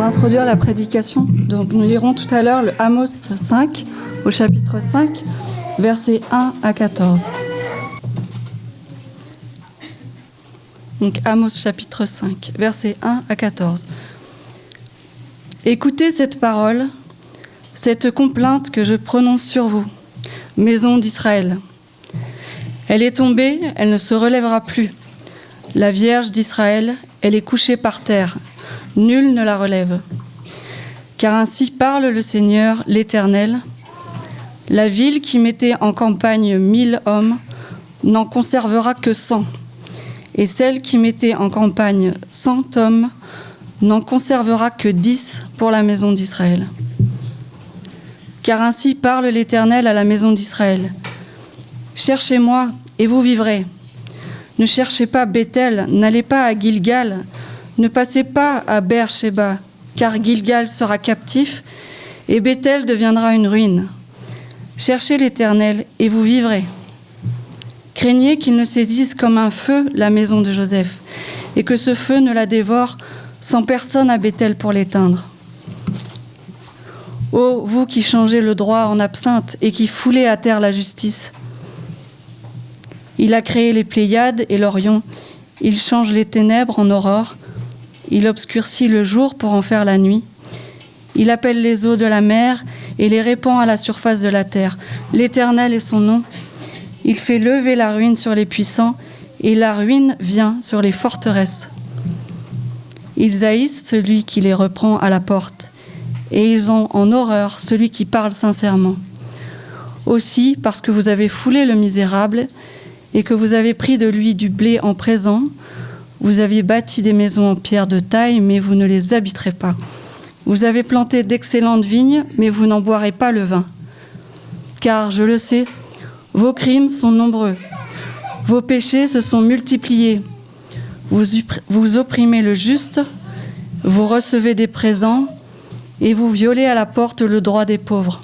introduire la prédication. Donc, nous lirons tout à l'heure le Amos 5, au chapitre 5, versets 1 à 14. Donc, Amos chapitre 5, versets 1 à 14. Écoutez cette parole, cette complainte que je prononce sur vous, maison d'Israël. Elle est tombée, elle ne se relèvera plus. La Vierge d'Israël, elle est couchée par terre. Nul ne la relève. Car ainsi parle le Seigneur, l'Éternel. La ville qui mettait en campagne 1000 hommes n'en conservera que 100. Et celle qui mettait en campagne 100 hommes n'en conservera que 10 pour la maison d'Israël. Car ainsi parle l'Éternel à la maison d'Israël. Cherchez-moi et vous vivrez. Ne cherchez pas Béthel, n'allez pas à Gilgal, ne passez pas à Beer-Shéba, car Gilgal sera captif et Béthel deviendra une ruine. Cherchez l'Éternel et vous vivrez. Craignez qu'il ne saisisse comme un feu la maison de Joseph et que ce feu ne la dévore sans personne à Béthel pour l'éteindre. Ô vous qui changez le droit en absinthe et qui foulez à terre la justice. Il a créé les Pléiades et l'Orion. Il change les ténèbres en aurore. Il obscurcit le jour pour en faire la nuit. Il appelle les eaux de la mer et les répand à la surface de la terre. L'Éternel est son nom. Il fait lever la ruine sur les puissants et la ruine vient sur les forteresses. Ils haïssent celui qui les reprend à la porte et ils ont en horreur celui qui parle sincèrement. Aussi, parce que vous avez foulé le misérable et que vous avez pris de lui du blé en présent, vous avez bâti des maisons en pierre de taille, mais vous ne les habiterez pas. Vous avez planté d'excellentes vignes, mais vous n'en boirez pas le vin. Car, je le sais, vos crimes sont nombreux. Vos péchés se sont multipliés. Vous opprimez le juste, vous recevez des présents et vous violez à la porte le droit des pauvres.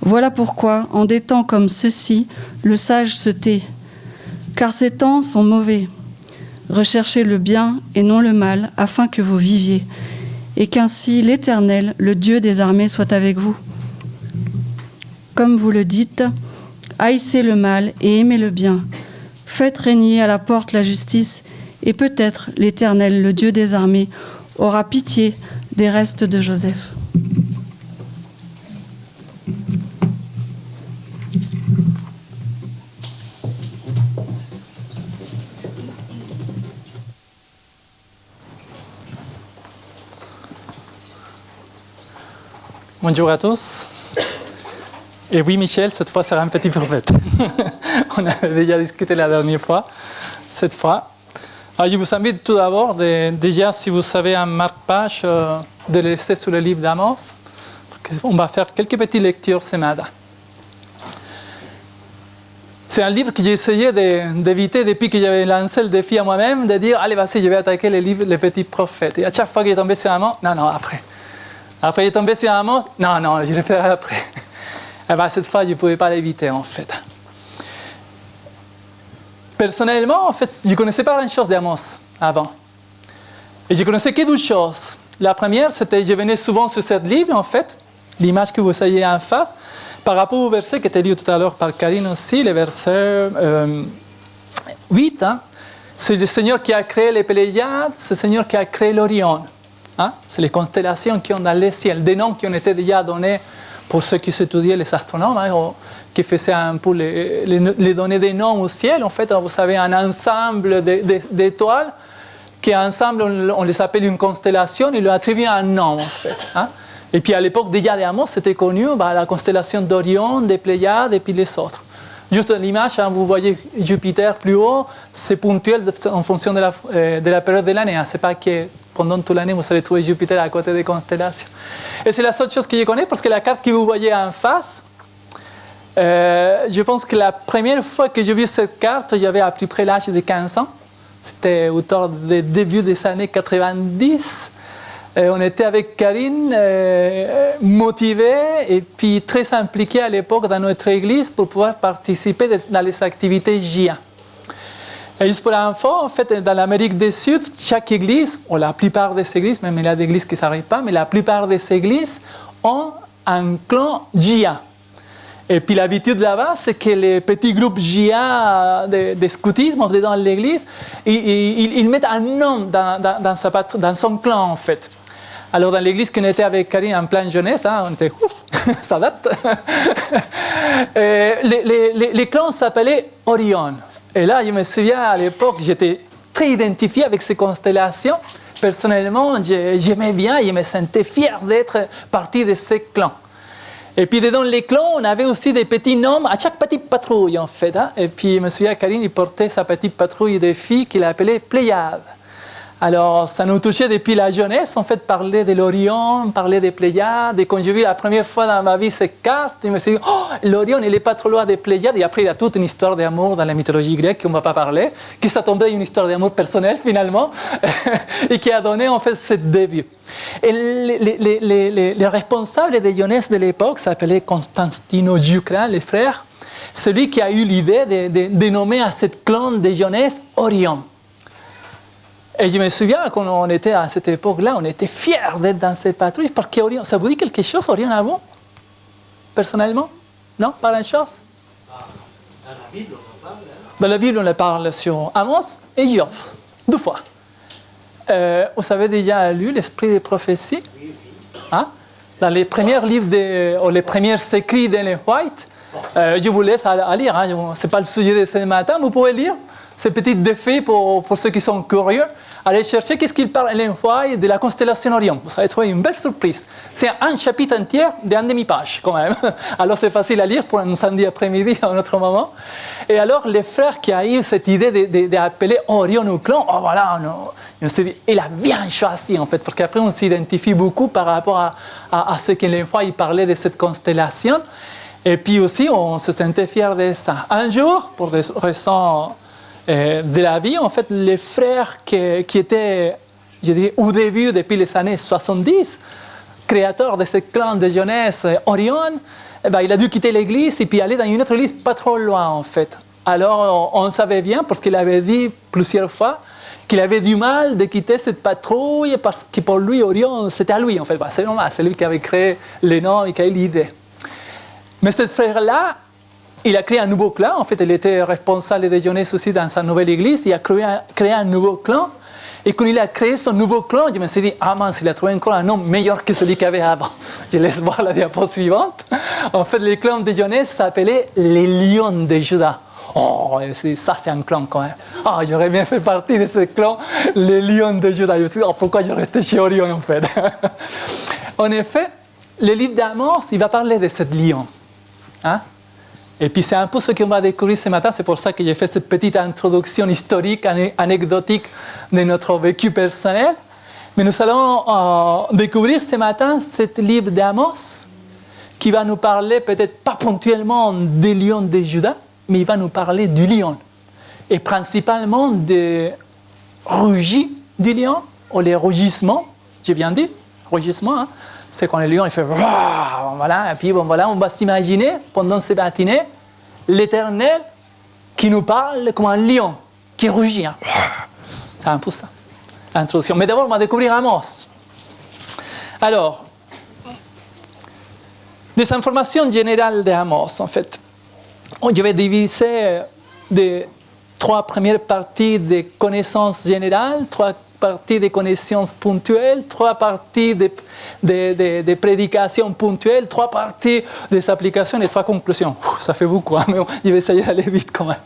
Voilà pourquoi, en des temps comme ceux-ci, le sage se tait. Car ces temps sont mauvais. Recherchez le bien et non le mal, afin que vous viviez, et qu'ainsi l'Éternel, le Dieu des armées, soit avec vous. Comme vous le dites, haïssez le mal et aimez le bien. Faites régner à la porte la justice, et peut-être l'Éternel, le Dieu des armées, aura pitié des restes de Joseph. Bonjour à tous. Et oui, Michel, cette fois, c'est un petit prophète. On avait déjà discuté la dernière fois, cette fois. Alors, je vous invite tout d'abord, déjà, si vous savez un marque-page, de le laisser sur le livre d'Amos. On va faire quelques petites lectures ce matin. C'est un livre que j'ai essayé d'éviter depuis que j'avais lancé le défi à moi-même, de dire, allez, vas-y, je vais attaquer le livre Les Petits Prophètes. Et à chaque fois que j'ai tombé sur Amos, non, après. Après, j'ai tombé sur Amos, non, je le ferai après. Et bien, cette fois, je ne pouvais pas l'éviter, en fait. Personnellement, en fait, je ne connaissais pas grand-chose d'Amos avant. Et je connaissais que deux choses. La première, c'était que je venais souvent sur cette livre, en fait, l'image que vous voyez en face, par rapport au verset qui était lu tout à l'heure par Karine aussi, le verset 8. Hein. C'est le Seigneur qui a créé les Pléiades, c'est le Seigneur qui a créé l'Orion. Hein? C'est les constellations qui ont dans le ciel, des noms qui ont été déjà donnés pour ceux qui étudiaient les astronomes, hein, qui faisaient un peu les données des noms au ciel. En fait, vous savez, un ensemble d'étoiles qui ensemble, on les appelle une constellation, ils leur attribuent un nom, en fait. Hein? Et puis à l'époque déjà d'Amos, c'était connu la constellation d'Orion, des Pléiades et puis les autres. Juste l'image, hein, vous voyez Jupiter plus haut, c'est ponctuel en fonction de la période de l'année. Hein. Ce n'est pas que pendant toute l'année, vous allez trouver Jupiter à côté des constellations. Et c'est la seule chose que je connais, parce que la carte que vous voyez en face, je pense que la première fois que j'ai vu cette carte, j'avais à peu près l'âge de 15 ans. C'était autour du début des années 90. On était avec Karine, motivés et puis très impliqués à l'époque dans notre église pour pouvoir participer dans les activités JIA. Et juste pour l'info, en fait, dans l'Amérique du Sud, chaque église, ou la plupart des églises, même il y a des églises qui ne s'arrivent pas, mais la plupart des églises ont un clan JA. Et puis l'habitude là-bas, c'est que les petits groupes JA de scoutisme dans l'église, ils mettent un nom dans son clan, en fait. Alors dans l'église qu'on était avec Karine en pleine jeunesse, on était ouf, ça date. Les clans s'appelaient Orion. Et là, je me souviens, à l'époque, j'étais très identifié avec ces constellations. Personnellement, j'aimais bien, je me sentais fier d'être partie de ces clans. Et puis, dans les clans, on avait aussi des petits noms à chaque petite patrouille, en fait. Et puis, je me souviens, Karine, il portait sa petite patrouille de filles qu'il appelait Pléiades. Alors, ça nous touchait depuis la jeunesse, en fait, parler de l'Orion, parler des Pléiades. Et quand j'ai vu la première fois dans ma vie ces cartes, je me suis dit, oh, l'Orion, il n'est pas trop loin des Pléiades. Et après, il y a toute une histoire d'amour dans la mythologie grecque qu'on ne va pas parler, qui s'est tombée une histoire d'amour personnelle, finalement, et qui a donné, en fait, ce début. Et les responsables des Lyonnaises de l'époque s'appelaient Constantino Giucra, les frères, celui qui a eu l'idée de nommer à cette clan des Lyonnaises Orion. Et je me souviens, quand on était à cette époque-là, on était fiers d'être dans ces patrouilles, parce que Orion, ça vous dit quelque chose, Orion, à vous? Personnellement? Non? Pas grand-chose? Dans la Bible, on en parle. Dans la Bible, on parle sur Amos et Job, 2 fois. Vous avez déjà lu l'Esprit des prophéties? Oui. Hein? Dans les premiers livres, ou les premiers écrits d'Ellen White, je vous laisse à lire, hein, ce n'est pas le sujet de ce matin, vous pouvez lire. Ce petit défi pour ceux qui sont curieux, allez chercher qu'est-ce qu'il parle Ellen White de la constellation Orion. Vous allez trouver une belle surprise. C'est un chapitre entier d'un demi-page quand même. Alors c'est facile à lire pour un samedi après-midi à un autre moment. Et alors les frères qui ont eu cette idée d'appeler Orion au clan, oh voilà, on s'est dit, il a bien choisi en fait, parce qu'après on s'identifie beaucoup par rapport à ce qu'Ellen White parlait de cette constellation. Et puis aussi on se sentait fiers de ça. Un jour, pour des raisons de la vie, en fait, les frères qui étaient, je dirais, au début, depuis les années 70, créateurs de ce clan de jeunesse Orion, il a dû quitter l'église et puis aller dans une autre église pas trop loin, en fait. Alors, on savait bien, parce qu'il avait dit plusieurs fois, qu'il avait du mal de quitter cette patrouille, parce que pour lui, Orion, c'était à lui, en fait. C'est normal, c'est lui qui avait créé les noms et qui a eu l'idée. Mais ce frère-là, il a créé un nouveau clan. En fait, il était responsable des jeunesse aussi dans sa nouvelle église. Il a créé un nouveau clan. Et quand il a créé son nouveau clan, je me suis dit, ah mince, il a trouvé encore un nom meilleur que celui qu'il avait avant. Je laisse voir la diapo suivante. En fait, le clan des jeunesse s'appelait les Lions de Juda. Oh, ça c'est un clan quand même. Ah, j'aurais bien fait partie de ce clan, les Lions de Juda. Je me suis dit, oh, pourquoi je restais chez Orion en fait. En effet, le livre d'Amos, il va parler de cette lion. Hein? Et puis c'est un peu ce qu'on va découvrir ce matin, c'est pour ça que j'ai fait cette petite introduction historique, anecdotique de notre vécu personnel. Mais nous allons découvrir ce matin ce livre d'Amos qui va nous parler peut-être pas ponctuellement des lions de Juda, mais il va nous parler du lion. Et principalement des rugis du lion, ou les rugissements, j'ai bien dit, rugissement, hein? C'est quand le lion il fait voilà, et puis bon, voilà, on va s'imaginer pendant ces matinées l'Éternel qui nous parle comme un lion qui rugit. Hein. C'est un peu ça, l'introduction. Mais d'abord, on va découvrir Amos. Alors, des informations générales d'Amos, en fait. Je vais diviser les 3 premières parties de connaissances générales, 3 parties de connaissances ponctuelles, 3 parties de prédications ponctuelles, 3 parties des applications et 3 conclusions. Ça fait beaucoup, hein, mais bon, je vais essayer d'aller vite quand même.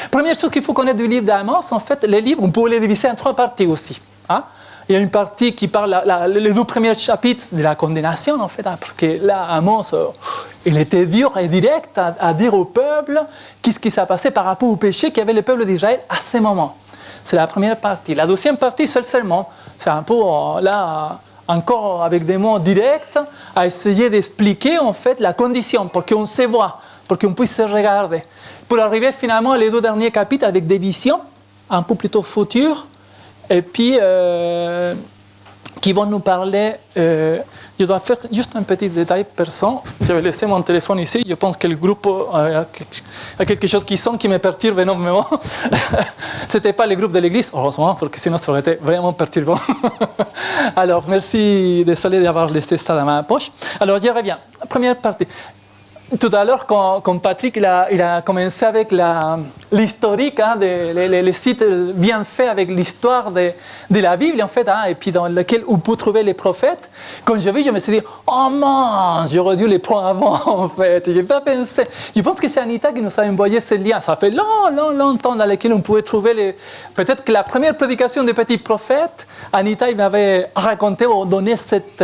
Première chose qu'il faut connaître du livre d'Amos, en fait, les livres, on peut les diviser en 3 parties aussi. Hein. Il y a une partie qui parle, les 2 premiers chapitres de la condamnation, en fait, hein, parce que là, Amos, il était dur et direct à dire au peuple qu'est-ce qui s'est passé par rapport au péché qu'avait le peuple d'Israël à ce moment. C'est la première partie. La deuxième partie, c'est le sermon. C'est un peu, là, encore avec des mots directs, à essayer d'expliquer, en fait, la condition, pour qu'on se voit, pour qu'on puisse se regarder. Pour arriver, finalement, les 2 derniers chapitres avec des visions, un peu plutôt futures, et puis, qui vont nous parler. Je dois faire juste un petit détail perso. J'avais laissé mon téléphone ici. Je pense que le groupe a quelque chose qui sonne qui me perturbe énormément. Ce n'était pas le groupe de l'église, heureusement, parce que sinon ça aurait été vraiment perturbant. Alors, merci, désolé d'avoir laissé ça dans ma poche. Alors, je reviens. Première partie. Tout à l'heure, quand Patrick il a commencé avec l'historique, hein, les sites bien faits avec l'histoire de la Bible, en fait, hein, et puis dans lequel on peut trouver les prophètes, quand je me suis dit, oh mince, j'aurais dû les prendre avant, en fait. Je n'ai pas pensé. Je pense que c'est Anita qui nous a envoyé ce lien. Ça fait longtemps dans lequel on pouvait trouver peut-être que la première prédication des petits prophètes, Anita il m'avait raconté ou donné cette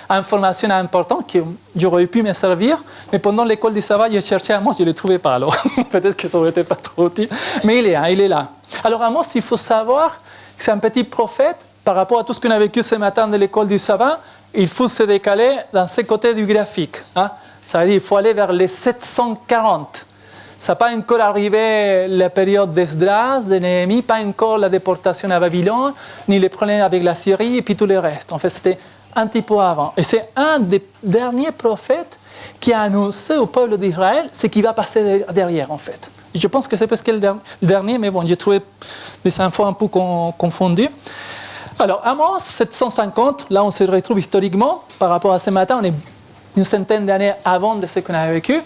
information importante que j'aurais pu me servir, mais pendant l'école du sabbat, je cherchais Amos, je ne le trouvais pas, alors peut-être que ça aurait été pas trop utile, mais il est là. Alors Amos, il faut savoir que c'est un petit prophète, par rapport à tout ce qu'on a vécu ce matin de l'école du sabbat, il faut se décaler dans ce côté du graphique. Hein? Ça veut dire qu'il faut aller vers les 740. Ça n'a pas encore arrivé la période d'Esdras, de Néhémie, pas encore la déportation à Babylone, ni les problèmes avec la Syrie et puis tout le reste. En fait, c'était un petit peu avant. Et c'est un des derniers prophètes qui a annoncé au peuple d'Israël ce qui va passer derrière, en fait. Et je pense que c'est presque le dernier, mais bon, j'ai trouvé des infos un peu confondues. Alors, Amos 750, là on se retrouve historiquement, par rapport à ce matin, on est une centaine d'années avant de ce qu'on a vécu.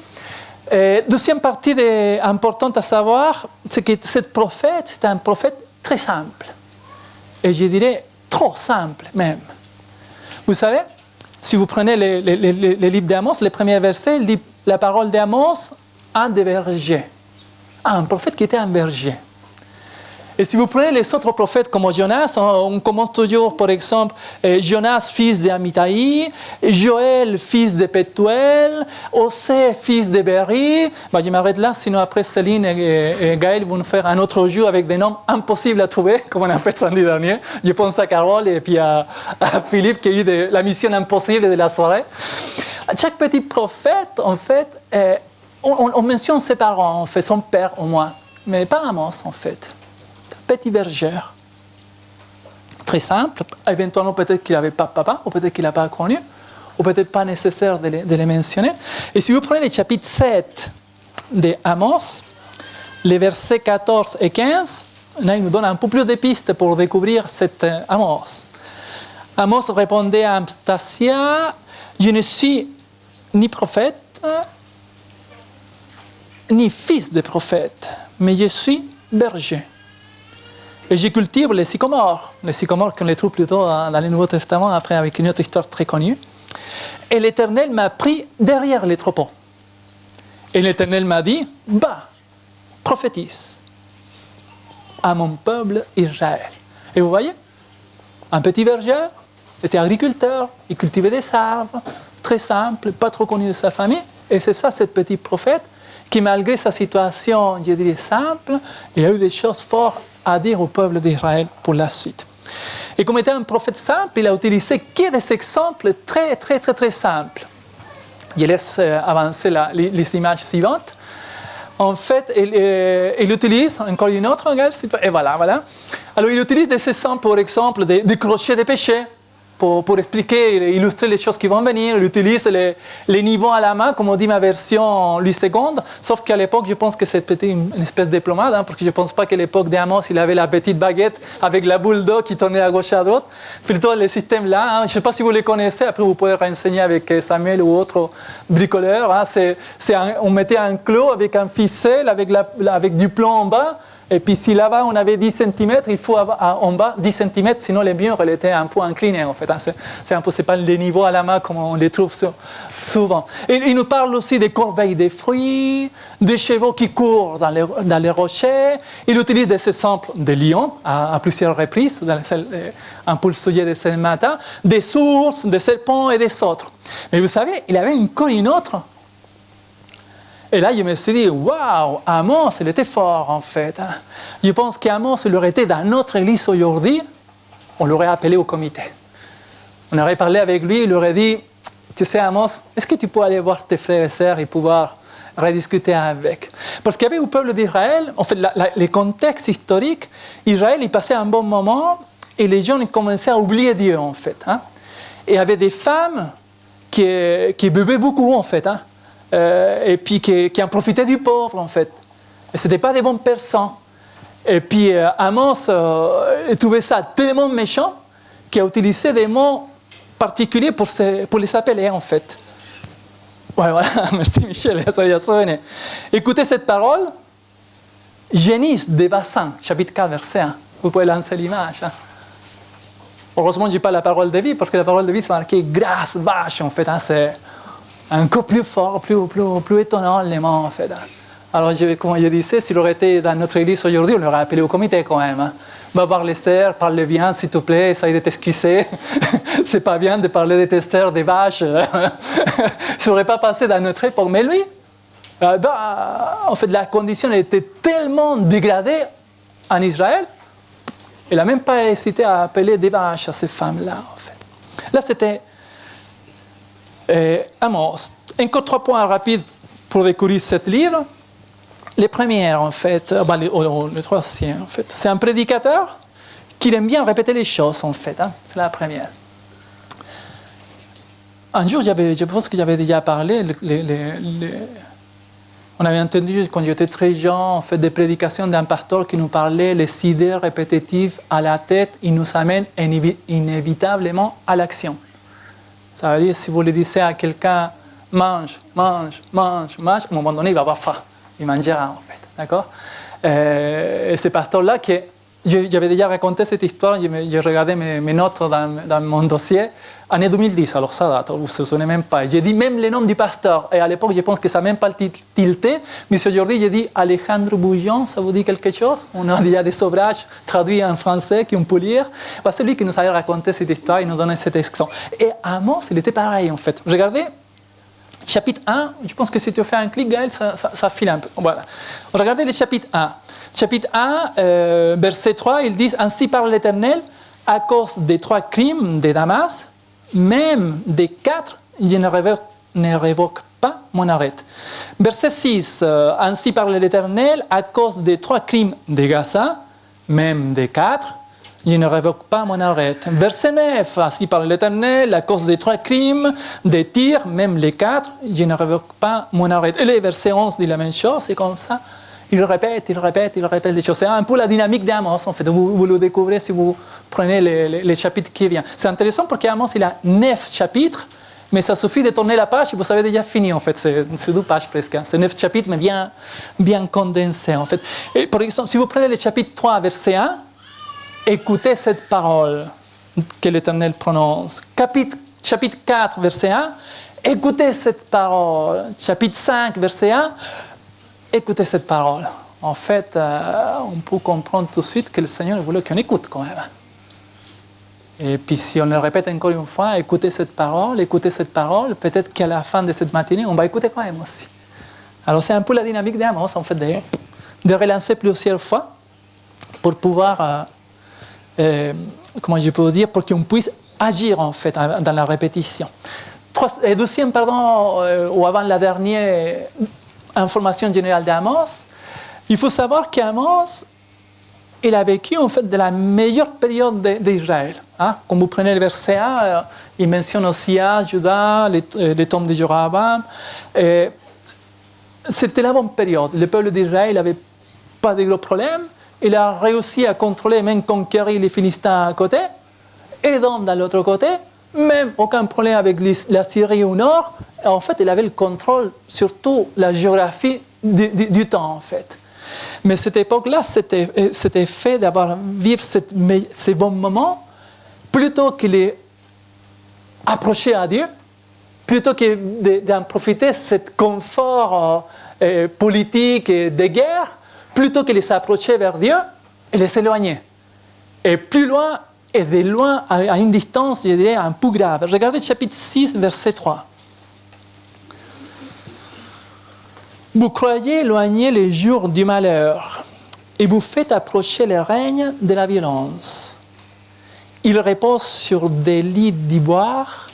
Deuxième partie importante à savoir, c'est que ce prophète, c'est un prophète très simple. Et je dirais trop simple même. Vous savez, si vous prenez les livres d'Amos, les premiers versets, il dit la parole d'Amos, un des bergers. Un prophète qui était un berger. Et si vous prenez les autres prophètes comme Jonas, on commence toujours, par exemple, Jonas, fils d'Amitai, Joël, fils de Pethuel, Osée, fils de Béri. Je m'arrête là, sinon après Céline et Gaël vont nous faire un autre jour avec des noms impossibles à trouver, comme on a fait samedi dernier. Je pense à Carole et puis à Philippe qui a eu la mission impossible de la soirée. Chaque petit prophète, en fait, on mentionne ses parents, en fait, son père au moins, mais pas Amos, en fait. Petit berger, très simple, éventuellement peut-être qu'il n'avait pas de papa, ou peut-être qu'il n'a pas connu, ou peut-être pas nécessaire de les mentionner. Et si vous prenez le chapitre 7 de Amos, les versets 14 et 15, là il nous donne un peu plus de pistes pour découvrir cet Amos. Amos répondait à Amstasia, je ne suis ni prophète, ni fils de prophète, mais je suis berger. Et je cultive les sycomores qu'on les trouve plutôt dans le Nouveau Testament, après avec une autre histoire très connue. Et l'Éternel m'a pris derrière les troupeaux. Et l'Éternel m'a dit, prophétise à mon peuple Israël. Et vous voyez, un petit berger, était agriculteur, il cultivait des arbres, très simple, pas trop connu de sa famille. Et c'est ça, ce petit prophète, qui malgré sa situation, je dirais, simple, il a eu des choses fortes à dire au peuple d'Israël pour la suite. Et comme étant un prophète simple, il a utilisé que des exemples très, très, très, très simples. Je laisse avancer les images suivantes. En fait, il utilise, encore une autre, et voilà. Alors, il utilise des exemples, par exemple, des crochets de péché, pour expliquer, illustrer les choses qui vont venir. Il utilise les niveaux à la main, comme on dit ma version Louis II, sauf qu'à l'époque, je pense que c'était une espèce de diplomate, parce que je ne pense pas qu'à l'époque d'Amos, il avait la petite baguette avec la boule d'eau qui tournait à gauche et à droite. Plutôt les systèmes là, je ne sais pas si vous les connaissez, après vous pouvez renseigner avec Samuel ou autre bricoleur. On mettait un clou avec un ficelle, avec du plomb en bas. Et puis si là-bas on avait 10 cm, il faut avoir en bas 10 cm, sinon les murs elle était un peu inclinés en fait. C'est pas les niveaux à la main comme on les trouve souvent. Et il nous parle aussi des corbeilles de fruits, des chevaux qui courent dans les rochers. Il utilise des exemples de lions à plusieurs reprises, un peu le sujet de ce matin, des sources, des serpents et des autres. Mais vous savez, il avait encore une autre. Et là, je me suis dit, waouh, Amos, il était fort en fait. Je pense qu'Amos, il aurait été dans notre église aujourd'hui, on l'aurait appelé au comité. On aurait parlé avec lui, il aurait dit, tu sais Amos, est-ce que tu peux aller voir tes frères et sœurs et pouvoir rediscuter avec? Parce qu'il y avait au peuple d'Israël, en fait, les contextes historiques, Israël, il passait un bon moment et les gens commençaient à oublier Dieu, en fait. Hein. Et il y avait des femmes qui buvaient beaucoup, en fait, hein, et puis qui en profitaient du pauvre, en fait. Et ce n'étaient pas des bonnes personnes. Et puis Amos trouvait ça tellement méchant qu'il a utilisé des mots particuliers pour les appeler, en fait. Ouais, voilà, merci Michel, ça y a sonné. Écoutez cette parole. Génisse des bassins, chapitre 4, verset 1. Vous pouvez lancer l'image. Hein. Heureusement, je n'ai pas la parole de vie, parce que la parole de vie, c'est marqué grâce, vache, en fait. Hein, c'est encore plus fort, plus étonnant, les mots, en fait. Hein. Alors, comme je disais, s'il aurait été dans notre église aujourd'hui, on l'aurait appelé au comité quand même. Hein. Va voir les sœurs, parle bien, s'il te plaît, essaye de t'excuser. C'est pas bien de parler des testeurs, des vaches. Ça n'aurait pas passé dans notre époque. Mais lui, en fait, la condition était tellement dégradée en Israël, il n'a même pas hésité à appeler des vaches à ces femmes-là, en fait. Là, c'était Amos. Encore 3 points rapides pour découvrir ce livre. Les premières, en fait, le troisième, en fait, c'est un prédicateur qui aime bien répéter les choses, en fait. Hein, c'est la première. Un jour, je pense que j'avais déjà parlé, on avait entendu, quand j'étais très jeune, en fait, des prédications d'un pasteur qui nous parlait les idées répétitives à la tête, il nous amène inévitablement à l'action. Ça veut dire, si vous le disiez à quelqu'un, mange, mange, mange, mange, à un moment donné, il va avoir faim. Il mangera, en fait. D'accord? Et ce pasteur-là, j'avais déjà raconté cette histoire, j'ai regardé mes notes dans mon dossier, année 2010, alors ça date, vous ne vous souvenez même pas. J'ai dit même le nom du pasteur, et à l'époque, je pense que ça n'a même pas tilté, mais aujourd'hui, j'ai dit Alejandro Bouillon, ça vous dit quelque chose? On a déjà des ouvrages traduits en français qu'on peut lire. C'est lui qui nous avait raconté cette histoire, il nous donnait cette exemple. Et Amos, il était pareil, en fait. Regardez. Chapitre 1, je pense que si tu fais un clic, Gaël, ça file un peu. Voilà. Regardez le chapitre 1. Chapitre 1, verset 3, ils disent « Ainsi parle l'Éternel, à cause des 3 crimes de Damas, même des 4, je ne révoque pas mon arrêt. » Verset 6, « Ainsi parle l'Éternel, à cause des 3 crimes de Gaza, même des 4, je ne révoque pas mon arrêt. » Verset 9, ainsi parle l'Éternel, à cause des 3 crimes, des tirs, même les 4, je ne révoque pas mon arrêt. Et le verset 11 dit la même chose, c'est comme ça. Il répète les choses. C'est un peu la dynamique d'Amos, en fait. Vous le découvrez si vous prenez les chapitres qui viennent. C'est intéressant parce qu'Amos, il a 9 chapitres, mais ça suffit de tourner la page et vous avez déjà fini, en fait. C'est 2 pages presque. C'est 9 chapitres, mais bien condensés, en fait. Et par exemple, si vous prenez le chapitre 3, verset 1, écoutez cette parole que l'Éternel prononce. Chapitre 4, verset 1, écoutez cette parole. Chapitre 5, verset 1, écoutez cette parole. En fait, on peut comprendre tout de suite que le Seigneur voulait qu'on écoute quand même. Et puis si on le répète encore une fois, écoutez cette parole, peut-être qu'à la fin de cette matinée, on va écouter quand même aussi. Alors c'est un peu la dynamique d'Amos, en fait, de relancer plusieurs fois pour pouvoir... comment je peux dire, pour qu'on puisse agir en fait dans la répétition. Deuxième, ou avant la dernière information générale d'Amos, il faut savoir qu'Amos, il a vécu en fait de la meilleure période d'Israël. Hein? Quand vous prenez le verset 1, il mentionne aussi Juda, les tombes de Jéroboam. C'était la bonne période. Le peuple d'Israël n'avait pas de gros problèmes. Il a réussi à contrôler, même conquérir les Philistins à côté, et donc de l'autre côté, même aucun problème avec la Syrie au nord. En fait, il avait le contrôle, surtout la géographie du temps, en fait. Mais cette époque-là, c'était fait d'avoir vivre ces bons moments, plutôt que les approcher à Dieu, plutôt que d'en profiter, cet confort politique et de guerre, plutôt que les approcher vers Dieu et les éloigner. Et plus loin, et de loin, à une distance, je dirais, un peu grave. Regardez chapitre 6, verset 3. Vous croyez éloigner les jours du malheur et vous faites approcher le règne de la violence. Ils reposent sur des lits d'ivoire,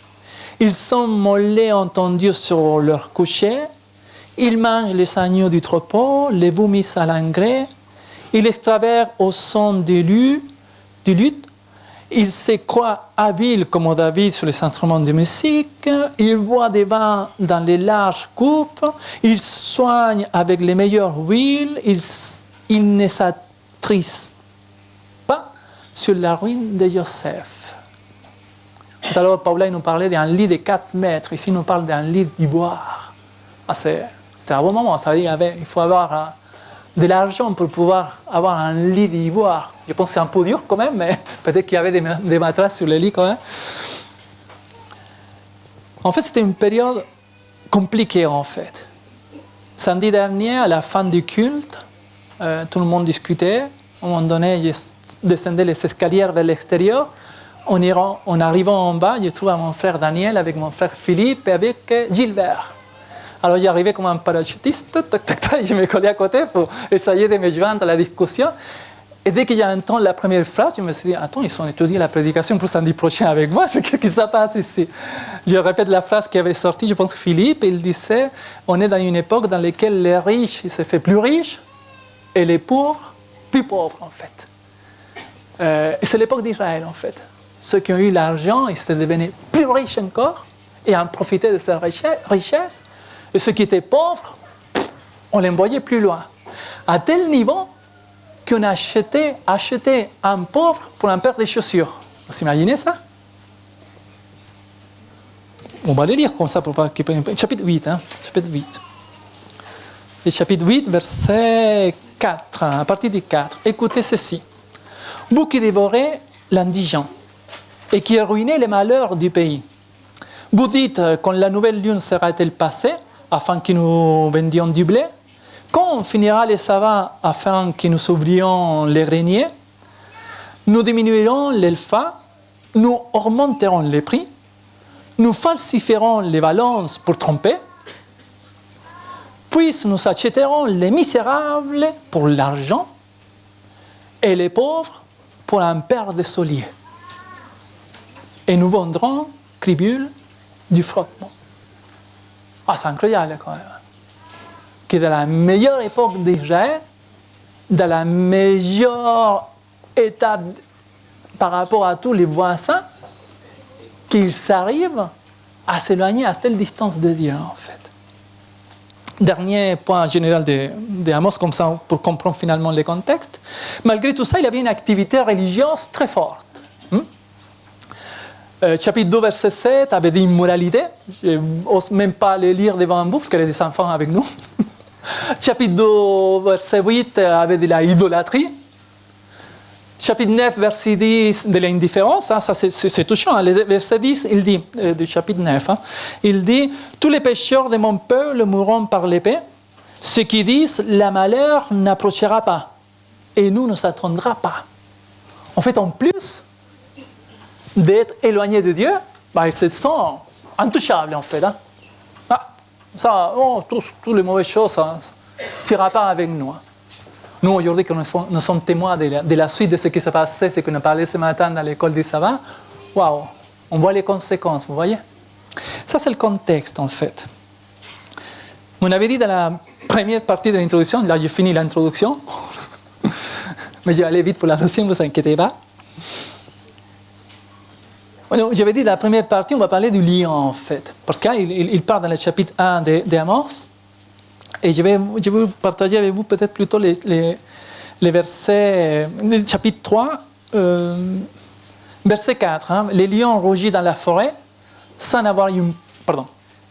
ils sont mollets entendus sur leur coucher, ils mangent les agneaux du troupeau, les vomissent à l'engrais, ils extravertent au son du luth, Il se croit habile comme David sur les instruments de musique. Il boit des vins dans les larges coupes. Il soigne avec les meilleures huiles. Il ne s'attriste pas sur la ruine de Joseph. Tout à l'heure, Paula nous parlait d'un lit de 4 mètres. Ici, il nous parle d'un lit d'ivoire. Ah, c'était un bon moment. Ça veut dire qu'il faut avoir de l'argent pour pouvoir avoir un lit d'ivoire. Je pense que c'est un peu dur quand même, mais peut-être qu'il y avait des matelas sur le lit quand même. En fait, c'était une période compliquée en fait. Samedi dernier, à la fin du culte, tout le monde discutait. À un moment donné, je descendais les escaliers vers l'extérieur. En arrivant en bas, je trouvais mon frère Daniel avec mon frère Philippe et avec Gilbert. Alors j'arrivais comme un parachutiste, je me collais à côté pour essayer de me joindre à la discussion. Et dès que j'entends la première phrase, je me suis dit, attends, ils ont étudié la prédication pour samedi prochain avec moi, qu'est-ce qui se passe ici? Je répète la phrase qui avait sorti, je pense que Philippe, il disait, on est dans une époque dans laquelle les riches se font plus riches et les pauvres plus pauvres en fait. Et c'est l'époque d'Israël en fait. Ceux qui ont eu l'argent, ils se devenaient plus riches encore et en profitaient de cette richesse. Et ceux qui étaient pauvres, on les envoyait plus loin. À tel niveau qu'on a acheté un pauvre pour un paire de chaussures. Vous imaginez ça? On va les lire comme ça pour pas qu'il... Chapitre 8, chapitre 8. Le chapitre 8, verset 4, à partir du 4. Écoutez ceci. Vous qui dévorez l'indigent et qui ruinez les malheurs du pays. Vous dites, quand la nouvelle lune sera-t-elle passée, afin que nous vendions du blé? Quand on finira les sabbats afin que nous oublions les greniers? Nous diminuerons l'alpha, nous augmenterons les prix, nous falsifierons les balances pour tromper, puis nous achèterons les misérables pour l'argent et les pauvres pour un paire de souliers. Et nous vendrons cribule du frottement. Ah, c'est incroyable quand même. Que dans la meilleure époque d'Israël, dans la meilleure étape par rapport à tous les voisins, qu'ils arrivent à s'éloigner à telle distance de Dieu en fait. Dernier point général d'Amos, comme ça pour comprendre finalement le contexte. Malgré tout ça, il avait une activité religieuse très forte. Chapitre 2, verset 7, avait des immoralités. Je n'ose même pas les lire devant vous, parce qu'il y a des enfants avec nous. Chapitre 2, verset 8, avait de la idolâtrie. Chapitre 9, verset 10, de l'indifférence. Ça c'est touchant. Le verset 10, il dit, du chapitre 9, il dit « Tous les pécheurs de mon peuple mourront par l'épée. Ceux qui disent « La malheur n'approchera pas. Et nous ne s'attendra pas. » En fait, en plus d'être éloignés de Dieu, ils se sentent intouchables en fait. Toutes les mauvaises choses, ça n'ira pas avec nous. Nous, aujourd'hui, nous sommes témoins de la suite de ce qui s'est passé, ce qu'on a parlé ce matin dans l'école du sabbat. Waouh, on voit les conséquences, vous voyez? Ça, c'est le contexte en fait. On avait dit dans la première partie de l'introduction, là j'ai fini l'introduction, mais je vais aller vite pour la deuxième, ne vous inquiétez pas. J'avais dit dans la première partie, on va parler du lien en fait. Parce qu'il parle dans le chapitre 1 d'Amos. Et je vais vous partager avec vous peut-être plutôt les versets, le chapitre 3, verset 4. Les lions rugissent dans la forêt sans avoir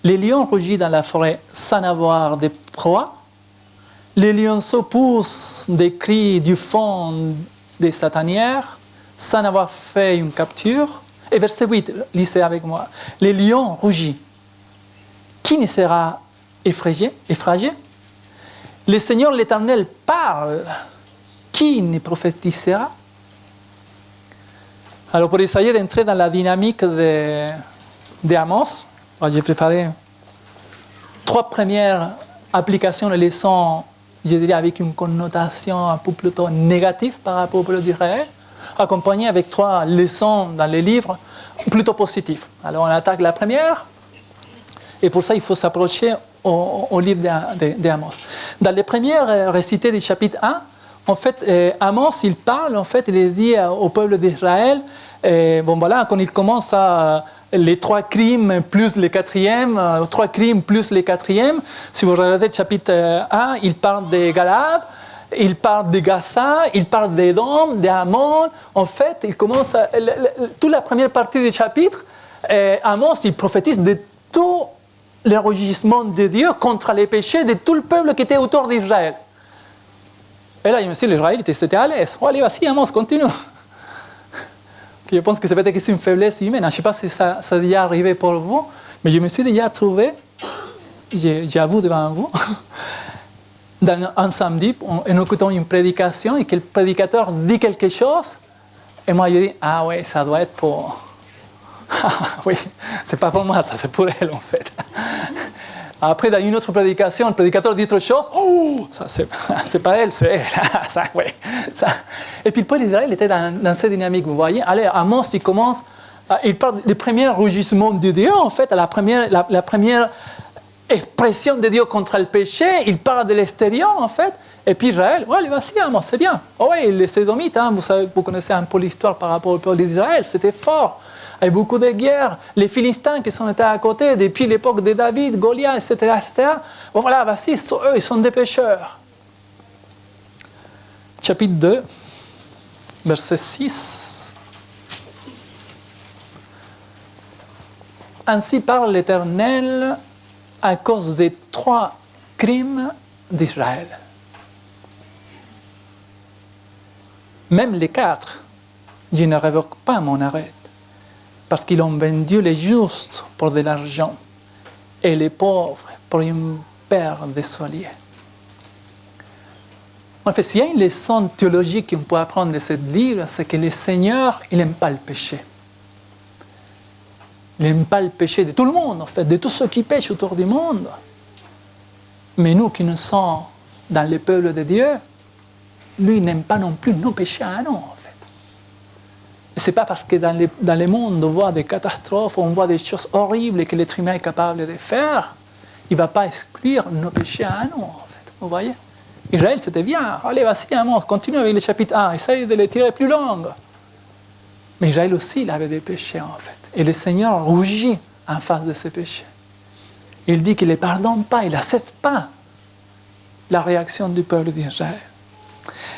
les lions rugissent dans la forêt sans avoir de proie. Les lionceaux poussent des cris du fond des satanières sans avoir fait une capture. Et verset 8, lisez avec moi. Les lions rugissent. Qui ne sera effrayé? Le Seigneur l'Éternel parle. Qui ne prophétisera? Alors pour essayer d'entrer dans la dynamique d'Amos, j'ai préparé 3 premières applications de leçons, je dirais avec une connotation un peu plutôt négative par rapport au peuple d'Israël, accompagné avec 3 leçons dans les livres plutôt positives. Alors on attaque la première, et pour ça il faut s'approcher au livre d'Amos. Dans les premières récités du chapitre 1, en fait, Amos, il parle, en fait, il dit au peuple d'Israël, Et bon, voilà, quand il commence à les 3 crimes plus le 4e, 3 crimes plus le 4e, si vous regardez le chapitre 1, il parle de Galade, il parle de Gaza, il parle d'Édom, d'Amon. En fait, il commence toute la première partie du chapitre, Amos, il prophétise de tout le rugissement de Dieu contre les péchés de tout le peuple qui était autour d'Israël. Et là, je me suis dit, l'Israël était à l'aise. Oh, allez, vas-y, Amos, continue. Je pense que c'est peut-être que c'est une faiblesse humaine. Je ne sais pas si ça est déjà arrivé pour vous, mais je me suis déjà trouvé, j'avoue devant vous, un samedi, en écoutant une prédication, et que le prédicateur dit quelque chose, et moi je dis, ah oui, ça doit être pour... oui, c'est pas pour moi, ça c'est pour elle en fait. Après, dans une autre prédication, le prédicateur dit autre chose, oh, ça c'est pas elle, c'est elle. Ça, oui, ça. Et puis le peuple d'Israël était dans cette dynamique, vous voyez. Allez, Amos, il commence, il parle des premiers rugissements de Dieu, en fait, la première expression de Dieu contre le péché, il parle de l'extérieur, en fait. Et puis Israël, ouais, vas-y, Amos, c'est bien. Oh oui, les Sédomites, hein, vous connaissez un peu l'histoire par rapport au peuple d'Israël, c'était fort. Avec beaucoup de guerres, les Philistins qui sont à côté, depuis l'époque de David, Goliath, etc., etc. Bon voilà, voici, eux, ils sont des pécheurs. Chapitre 2, verset 6. Ainsi parle l'Éternel à cause des 3 crimes d'Israël. Même les 4, je ne révoque pas mon arrêt. Parce qu'ils ont vendu les justes pour de l'argent et les pauvres pour une paire de souliers. En fait, s'il y a une leçon théologique qu'on peut apprendre de ce livre, c'est que le Seigneur, il n'aime pas le péché. Il n'aime pas le péché de tout le monde, en fait, de tous ceux qui pêchent autour du monde. Mais nous qui nous sommes dans le peuple de Dieu, lui, il n'aime pas non plus nos péchés à nous. Ce n'est pas parce que dans le monde, on voit des catastrophes, on voit des choses horribles que l'être humain est capable de faire, il ne va pas exclure nos péchés à nous, en fait. Vous voyez? Israël, c'était bien. Allez, vas-y, Amos, continue avec le chapitre 1, essaye de les tirer plus long. Mais Israël aussi, il avait des péchés, en fait. Et le Seigneur rougit en face de ces péchés. Il dit qu'il ne les pardonne pas, il n'accepte pas la réaction du peuple d'Israël.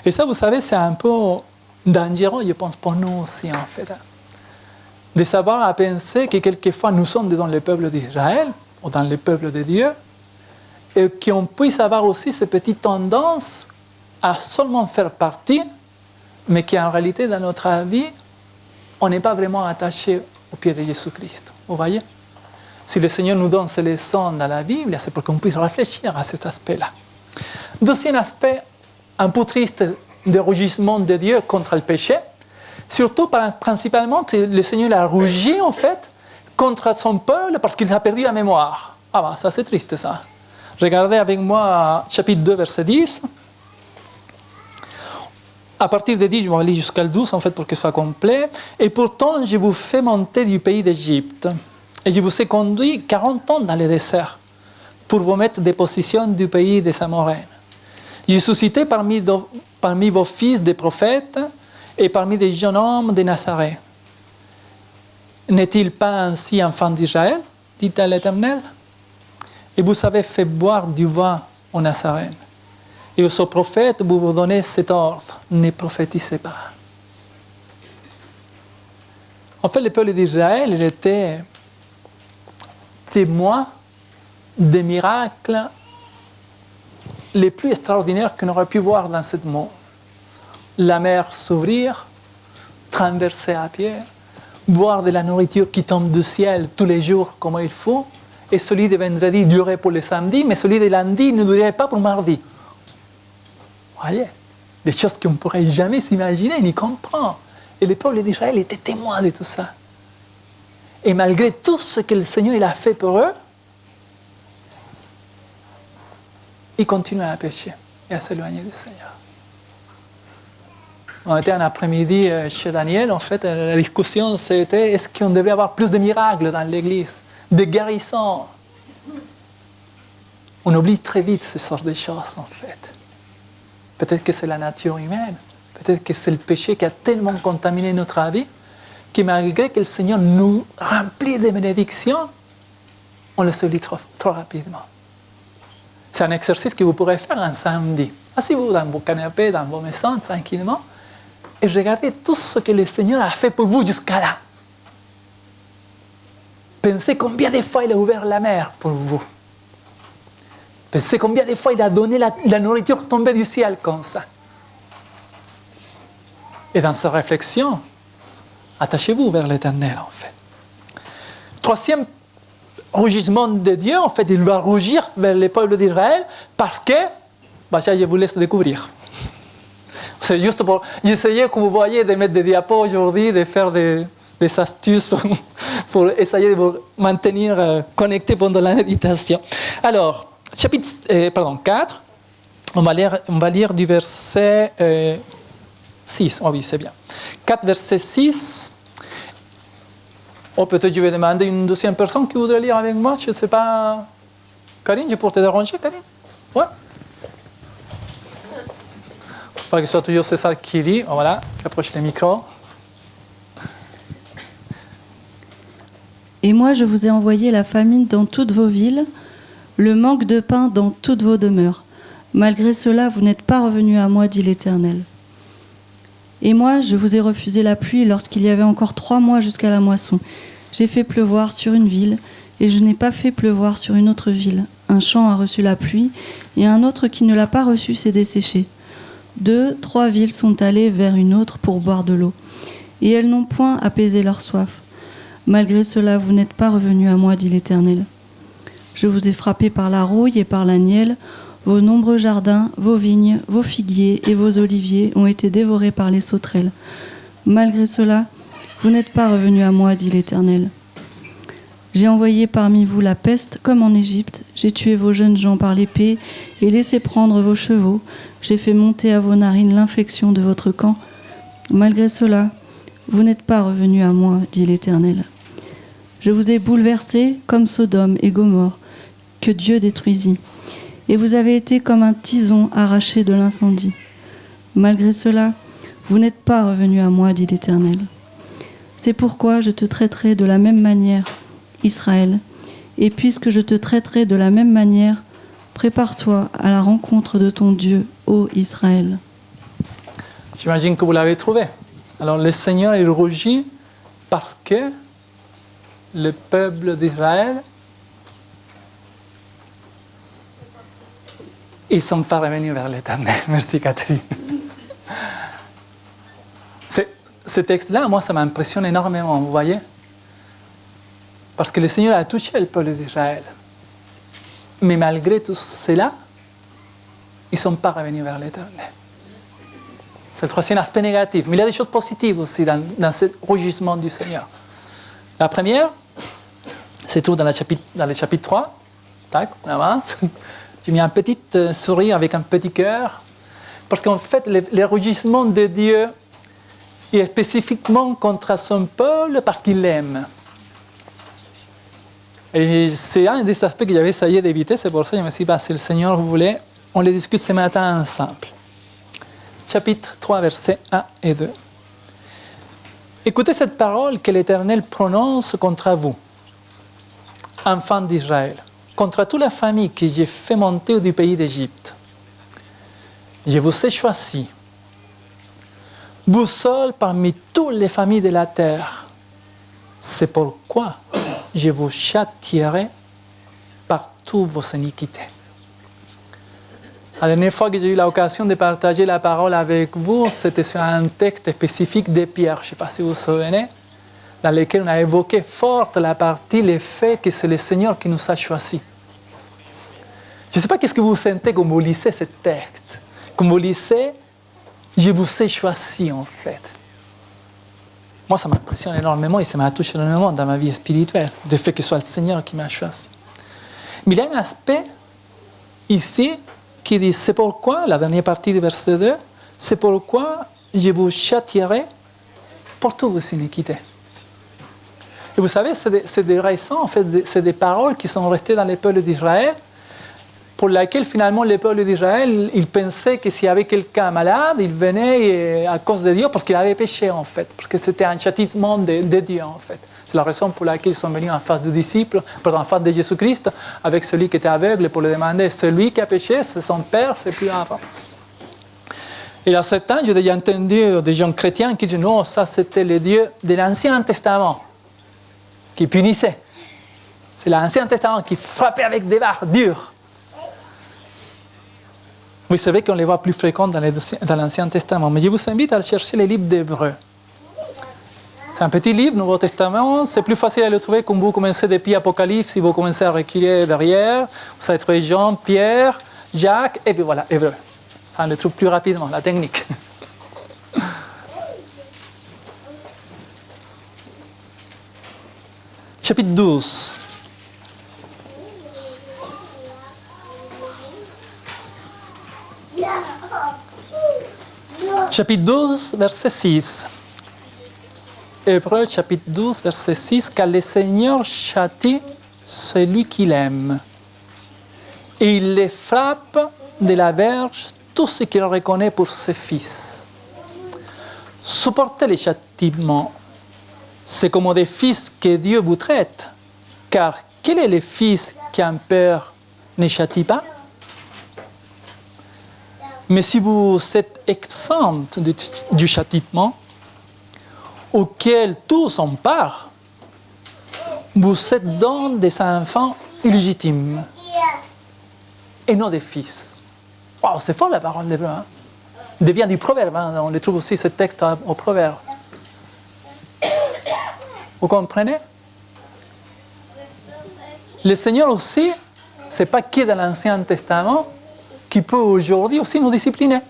Et ça, vous savez, c'est un peu dangereux, je pense, pour nous aussi, en fait. De savoir à penser que quelquefois nous sommes dans le peuple d'Israël, ou dans le peuple de Dieu, et qu'on puisse avoir aussi ces petites tendances à seulement faire partie, mais qu'en réalité, dans notre vie, on n'est pas vraiment attaché au pied de Jésus-Christ. Vous voyez? Si le Seigneur nous donne ces leçons dans la Bible, c'est pour qu'on puisse réfléchir à cet aspect-là. Deuxième aspect, un peu triste, de rugissement de Dieu contre le péché, surtout principalement le Seigneur a rugi en fait contre son peuple parce qu'il a perdu la mémoire. Ah bah ça c'est triste ça. Regardez avec moi chapitre 2 verset 10. À partir de 10, je vais aller jusqu'à le 12 en fait pour que ce soit complet. Et pourtant je vous fais monter du pays d'Égypte et je vous ai conduit 40 ans dans le désert pour vous mettre des positions du pays des Amoréens. J'ai suscité parmi vos fils des prophètes et parmi des jeunes hommes de Nazareth. N'est-il pas ainsi, enfant d'Israël, dit à l'Éternel? Et vous avez fait boire du vin aux Nazaréens. Et aux prophètes, vous vous donnez cet ordre, ne prophétisez pas. En fait, le peuple d'Israël, il était témoin des miracles les plus extraordinaires qu'on aurait pu voir dans ce monde. La mer s'ouvrir, traverser à pied, boire de la nourriture qui tombe du ciel tous les jours comme il faut, et celui de vendredi durait pour le samedi, mais celui de lundi ne durait pas pour mardi. Vous voyez? Des choses qu'on ne pourrait jamais s'imaginer ni comprendre. Et le peuple d'Israël était témoin de tout ça. Et malgré tout ce que le Seigneur il a fait pour eux, ils continuaient à pécher et à s'éloigner du Seigneur. On était un après-midi chez Daniel, en fait, la discussion c'était est-ce qu'on devrait avoir plus de miracles dans l'Église, de guérisons. On oublie très vite ce genre de choses, en fait. Peut-être que c'est la nature humaine, peut-être que c'est le péché qui a tellement contaminé notre vie que malgré que le Seigneur nous remplit de bénédictions, on les oublie trop rapidement. C'est un exercice que vous pourrez faire un samedi. Asseyez-vous dans vos canapés, dans vos maisons, tranquillement, et regardez tout ce que le Seigneur a fait pour vous jusqu'à là. Pensez combien de fois il a ouvert la mer pour vous. Pensez combien de fois il a donné la nourriture tombée du ciel comme ça. Et dans ces réflexions, attachez-vous vers l'Éternel, en fait. Troisième rugissement de Dieu, en fait, il va rougir vers le peuple d'Israël parce que, ça, je vous laisse découvrir. C'est juste pour essayer, que vous voyez, de mettre des diapos aujourd'hui, de faire des astuces pour essayer de vous maintenir connecté pendant la méditation. Alors, chapitre 4, on va lire du verset 6. Oh oui, c'est bien. 4, verset 6. Oh, peut-être je vais demander une deuxième personne qui voudrait lire avec moi. Je ne sais pas. Karine, je peux te déranger, Karine? Ouais. Pas que ce soit toujours César qui lit. Oh, voilà, j'approche le micro. Et moi, je vous ai envoyé la famine dans toutes vos villes, le manque de pain dans toutes vos demeures. Malgré cela, vous n'êtes pas revenus à moi, dit l'Éternel. Et moi, je vous ai refusé la pluie lorsqu'il y avait encore 3 mois jusqu'à la moisson. J'ai fait pleuvoir sur une ville, et je n'ai pas fait pleuvoir sur une autre ville. Un champ a reçu la pluie, et un autre qui ne l'a pas reçue s'est desséché. 2, 3 villes sont allées vers une autre pour boire de l'eau, et elles n'ont point apaisé leur soif. Malgré cela, vous n'êtes pas revenus à moi, dit l'Éternel. Je vous ai frappé par la rouille et par la nielle. Vos nombreux jardins, vos vignes, vos figuiers et vos oliviers ont été dévorés par les sauterelles. Malgré cela, vous n'êtes pas revenus à moi, dit l'Éternel. J'ai envoyé parmi vous la peste comme en Égypte. J'ai tué vos jeunes gens par l'épée et laissé prendre vos chevaux. J'ai fait monter à vos narines l'infection de votre camp. Malgré cela, vous n'êtes pas revenus à moi, dit l'Éternel. Je vous ai bouleversés comme Sodome et Gomorrhe, que Dieu détruisit. Et vous avez été comme un tison arraché de l'incendie. Malgré cela, vous n'êtes pas revenus à moi, dit l'Éternel. C'est pourquoi je te traiterai de la même manière, Israël. Et puisque je te traiterai de la même manière, prépare-toi à la rencontre de ton Dieu, ô Israël. J'imagine que vous l'avez trouvé. Alors le Seigneur, il rougit parce que le peuple d'Israël, ils sont pas revenus vers l'Éternel. Merci Catherine. Ce texte-là, moi, ça m'impressionne énormément, vous voyez? Parce que le Seigneur a touché le peuple d'Israël. Mais malgré tout cela, ils ne sont pas revenus vers l'Éternel. C'est le troisième aspect négatif. Mais il y a des choses positives aussi dans ce rougissement du Seigneur. La première, se trouve dans le chapitre 3. Tac, on avance. J'ai mis un petit sourire avec un petit cœur. Parce qu'en fait, le rugissement de Dieu est spécifiquement contre son peuple parce qu'il l'aime. Et c'est un des aspects que j'avais essayé d'éviter. C'est pour ça que je me suis dit, si le Seigneur voulait, on les discute ce matin ensemble. Chapitre 3, versets 1 et 2. Écoutez cette parole que l'Éternel prononce contre vous, enfants d'Israël, contre toute la famille que j'ai fait monter du pays d'Égypte. Je vous ai choisi, vous seuls parmi toutes les familles de la terre. C'est pourquoi je vous châtierai par toutes vos iniquités. La dernière fois que j'ai eu l'occasion de partager la parole avec vous, c'était sur un texte spécifique de Pierre, je ne sais pas si vous vous souvenez, dans lequel on a évoqué fort la partie, le fait que c'est le Seigneur qui nous a choisis. Je ne sais pas qu'est-ce que vous sentez quand vous lisez ce texte. Quand vous lisez, je vous ai choisi en fait. Moi, ça m'impressionne énormément et ça m'a touché énormément dans ma vie spirituelle, le fait que ce soit le Seigneur qui m'a choisi. Mais il y a un aspect ici qui dit, c'est pourquoi, la dernière partie du verset 2, c'est pourquoi je vous châtierai pour toutes vos iniquités. Et vous savez, c'est des raisons, en fait, c'est des paroles qui sont restées dans le peuple d'Israël pour laquelle finalement le peuple d'Israël, il pensait que s'il y avait quelqu'un malade, il venait à cause de Dieu parce qu'il avait péché en fait, parce que c'était un châtiment de Dieu en fait. C'est la raison pour laquelle ils sont venus en face du disciple, pardon, en face de Jésus-Christ, avec celui qui était aveugle pour lui demander, celui qui a péché, c'est son père, c'est plus avant. Et à ce temps, j'ai déjà entendu des gens chrétiens qui disent non, ça c'était le Dieu de l'Ancien Testament qui punissait. C'est l'Ancien Testament qui frappait avec des barres dures. Oui, c'est vrai qu'on les voit plus fréquents dans l'Ancien Testament, mais je vous invite à chercher les livres d'Hébreux. C'est un petit livre, Nouveau Testament, c'est plus facile à le trouver quand vous commencez depuis Apocalypse, si vous commencez à reculer derrière, vous allez trouver Jean, Pierre, Jacques, et puis voilà, Hébreux. Ça, on le trouve plus rapidement, la technique. Chapitre 12. Chapitre 12, verset 6. Hébreux, chapitre 12, verset 6. Car le Seigneur châtie celui qu'il aime. Et il les frappe de la verge tout ce qu'il reconnaît pour ses fils. Supportez les châtiments. C'est comme des fils que Dieu vous traite. Car quel est le fils qu'un père ne châtie pas? Mais si vous êtes exempt du châtiment, auquel tous ont part, vous êtes donc des enfants illégitimes et non des fils. Wow, c'est fort la parole d'Hébreu. Hein? Devient du proverbe. Hein? On le trouve aussi ce texte au proverbe. Vous comprenez? Le Seigneur aussi, ce n'est pas que dans l'Ancien Testament qui peut aujourd'hui aussi nous discipliner,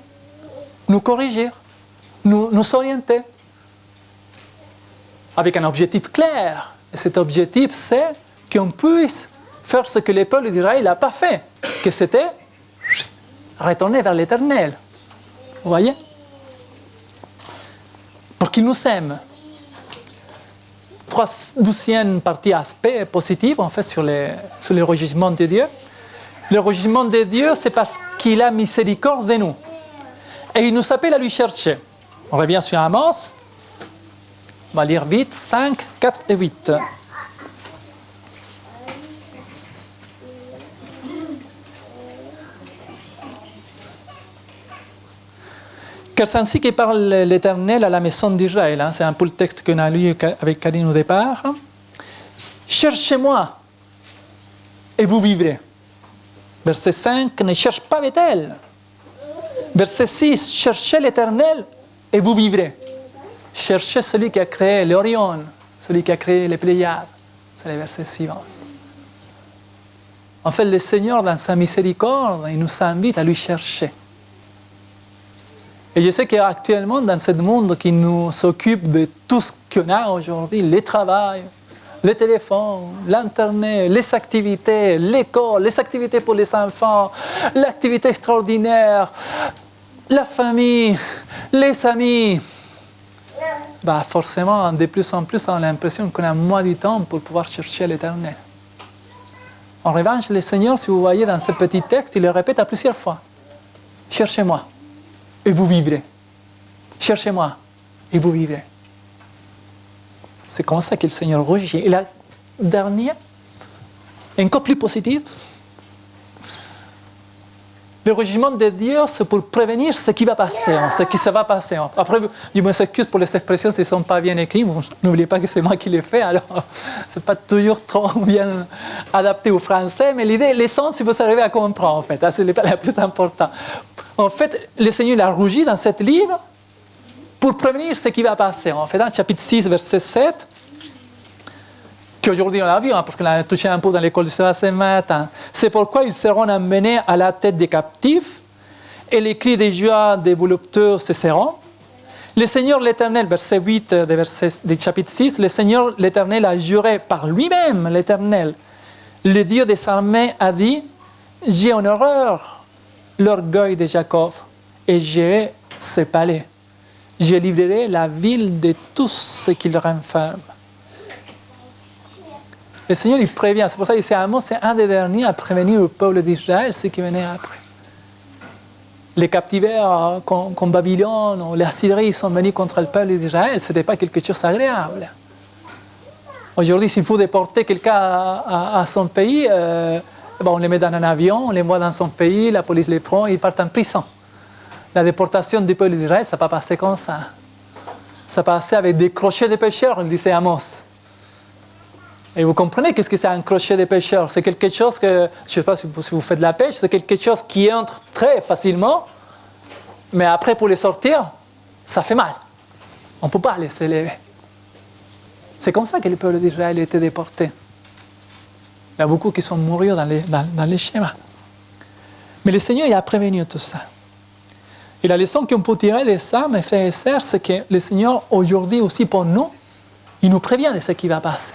nous corriger, nous orienter. Avec un objectif clair. Et cet objectif, c'est qu'on puisse faire ce que le peuple d'Israël n'a pas fait, que c'était retourner vers l'Éternel. Vous voyez? Pour qu'il nous aime. 12e partie aspect positif, en fait, sur le rugissement de Dieu. Le rugissement de Dieu, c'est parce qu'il a miséricorde de nous. Et il nous appelle à lui chercher. On revient sur Amos. On va lire vite, 5, 4 et 8. Car c'est ainsi que parle l'Éternel à la maison d'Israël. Hein. C'est un peu le texte qu'on a lu avec Karine au départ. Cherchez-moi et vous vivrez. Verset 5, ne cherche pas Bethel. Verset 6, cherchez l'Éternel et vous vivrez. Cherchez celui qui a créé l'Orion, celui qui a créé les Pléiades. C'est le verset suivant. En fait, le Seigneur, dans sa miséricorde, il nous invite à lui chercher. Et je sais qu'actuellement, dans ce monde qui nous occupe de tout ce qu'on a aujourd'hui, le travail, le téléphone, l'Internet, les activités, l'école, les activités pour les enfants, l'activité extraordinaire, la famille, les amis, forcément, de plus en plus, on a l'impression qu'on a moins de temps pour pouvoir chercher l'Éternel. En revanche, le Seigneur, si vous voyez dans ce petit texte, il le répète à plusieurs fois. Cherchez-moi et vous vivrez. Cherchez-moi et vous vivrez. C'est comme ça que le Seigneur rougit. Et la dernière, encore plus positive, le rugissement de Dieu, c'est pour prévenir ce qui va passer, ce qui se va passer. Après, je m'excuse pour les expressions si elles ne sont pas bien écrites. N'oubliez pas que c'est moi qui les fais, alors ce n'est pas toujours trop bien adapté au français, mais l'idée, l'essence, si vous arrivez à comprendre, en fait, c'est le plus important. En fait, le Seigneur a rougi dans ce livre pour prévenir ce qui va passer. En fait, dans chapitre 6, verset 7, qu'aujourd'hui on a vu, parce qu'on a touché un peu dans l'école de ce matin. C'est pourquoi ils seront emmenés à la tête des captifs, et les cris de joie des voluptueux cesseront. Le Seigneur l'Éternel, verset 8 du chapitre 6, le Seigneur l'Éternel a juré par lui-même, l'Éternel, le Dieu des armées a dit, j'ai en horreur l'orgueil de Jacob, et j'ai ses palais. Je livrerai la ville de tous ceux qui le renferment. Le Seigneur, il prévient. C'est pour ça que Amos, c'est un des derniers à prévenir le peuple d'Israël, ce qui venait après. Les captivés comme Babylone ou les Assyriens sont venus contre le peuple d'Israël, ce n'était pas quelque chose d'agréable. Aujourd'hui, s'il faut déporter quelqu'un à son pays, on les met dans un avion, on les envoie dans son pays, la police les prend, ils partent en prison. La déportation du peuple d'Israël, ça n'a pas passé comme ça. Ça passait avec des crochets de pêcheurs, il disait Amos. Et vous comprenez qu'est-ce que c'est un crochet de pêcheur? C'est quelque chose que, je ne sais pas si vous faites de la pêche, c'est quelque chose qui entre très facilement, mais après pour les sortir, ça fait mal. On ne peut pas laisser lever. C'est comme ça que le peuple d'Israël a été déporté. Il y a beaucoup qui sont morts dans les schémas. Mais le Seigneur il a prévenu tout ça. Et la leçon qu'on peut tirer de ça, mes frères et sœurs, c'est que le Seigneur, aujourd'hui aussi pour nous, il nous prévient de ce qui va passer.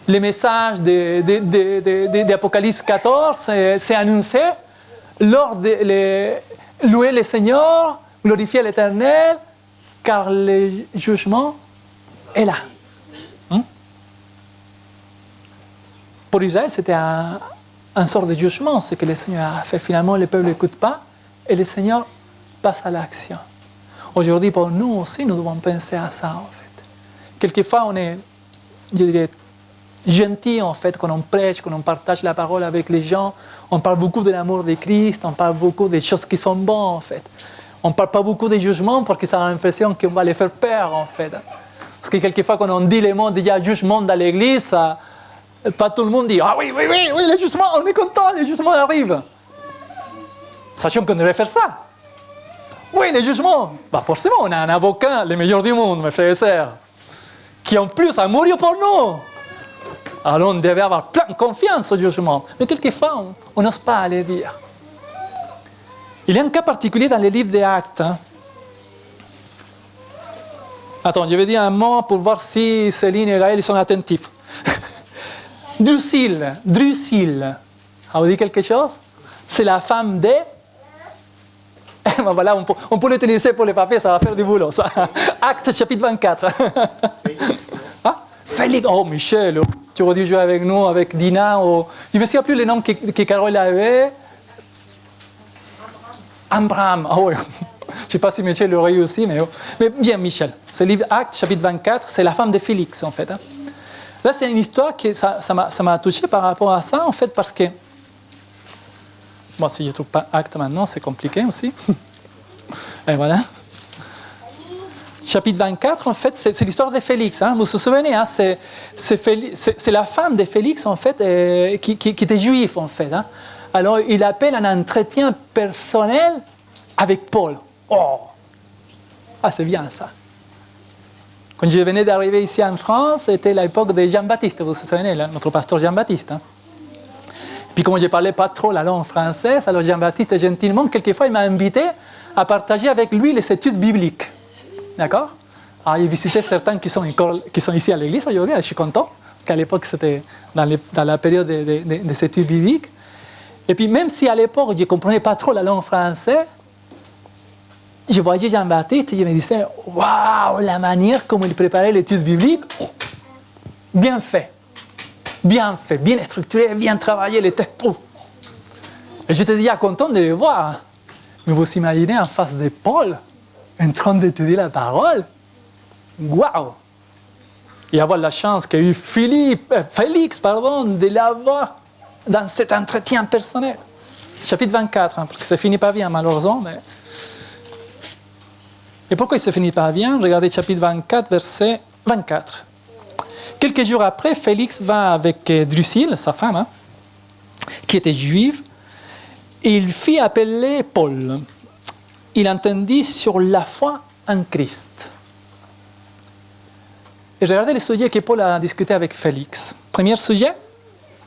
Le message d'Apocalypse 14, c'est annoncé lors de louer le Seigneur, glorifier l'Éternel, car le jugement est là. Pour Israël, c'était un sort de jugement, ce que le Seigneur a fait. Finalement, le peuple n'écoute pas et le Seigneur passe à l'action. Aujourd'hui, pour nous aussi, nous devons penser à ça, en fait. Quelquefois, on est, je dirais, gentil, en fait, quand on prêche, quand on partage la parole avec les gens. On parle beaucoup de l'amour de Christ, on parle beaucoup des choses qui sont bonnes, en fait. On ne parle pas beaucoup de jugement parce que ça a l'impression qu'on va les faire peur, en fait. Parce que quelquefois, quand on dit les mots, il y a jugement dans l'église, pas tout le monde dit « Ah oui, le jugement, on est content, le jugement arrive ». Sachant qu'on devait faire ça. Oui, le jugement. Forcément, on a un avocat, le meilleur du monde, mes frères et sœurs, qui en plus a mouru pour nous. Alors on devait avoir plein de confiance au jugement. Mais quelquefois, on n'ose pas aller dire. Il y a un cas particulier dans les livres des Actes. Attends, je vais dire un mot pour voir si Céline et Gaël sont attentifs. Drusille. Ça vous dit quelque chose? C'est la femme de... Voilà, on peut l'utiliser pour les papiers, ça va faire du boulot, ça. Acte chapitre 24. Félix, oh Michel, tu aurais dû jouer avec nous, avec Dina, je ne me souviens plus le nom que Carole avait. Abraham, oui. Je ne sais pas si Michel l'aurait eu aussi, mais bien Michel. Ce livre Acte chapitre 24, c'est la femme de Félix, en fait. Là, c'est une histoire qui ça m'a touché par rapport à ça, en fait, parce que... Bon, si je ne trouve pas Acte maintenant, c'est compliqué aussi. Et voilà. Chapitre 24, en fait, c'est l'histoire de Félix. Vous vous souvenez, c'est la femme de Félix, en fait, qui était juif, en fait. Alors, il appelle un entretien personnel avec Paul. Oh! Ah, c'est bien, ça. Quand je venais d'arriver ici en France, c'était l'époque de Jean-Baptiste, vous vous souvenez, notre pasteur Jean-Baptiste. Puis comme je ne parlais pas trop la langue française, alors Jean-Baptiste, gentiment, quelquefois, il m'a invité à partager avec lui les études bibliques. D'accord? Alors, il visitait certains qui sont ici à l'église aujourd'hui, je suis content, parce qu'à l'époque, c'était dans la période des études bibliques. Et puis, même si à l'époque, je ne comprenais pas trop la langue française, je voyais Jean-Baptiste et je me disais, waouh, la manière comme il préparait l'étude biblique, bien fait, bien structuré, bien travaillé, les textes. Et j'étais déjà content de le voir. Mais vous imaginez en face de Paul, en train d'étudier la parole, waouh! Et avoir la chance qu'a eu Félix, de l'avoir dans cet entretien personnel. Chapitre 24, parce que ça ne finit pas bien malheureusement. Mais... Et pourquoi il ne se finit pas bien? Regardez chapitre 24, verset 24. Quelques jours après, Félix va avec Drusille, sa femme, qui était juive, et il fit appeler Paul. Il entendit sur la foi en Christ. Et regardez le sujet que Paul a discuté avec Félix. Premier sujet,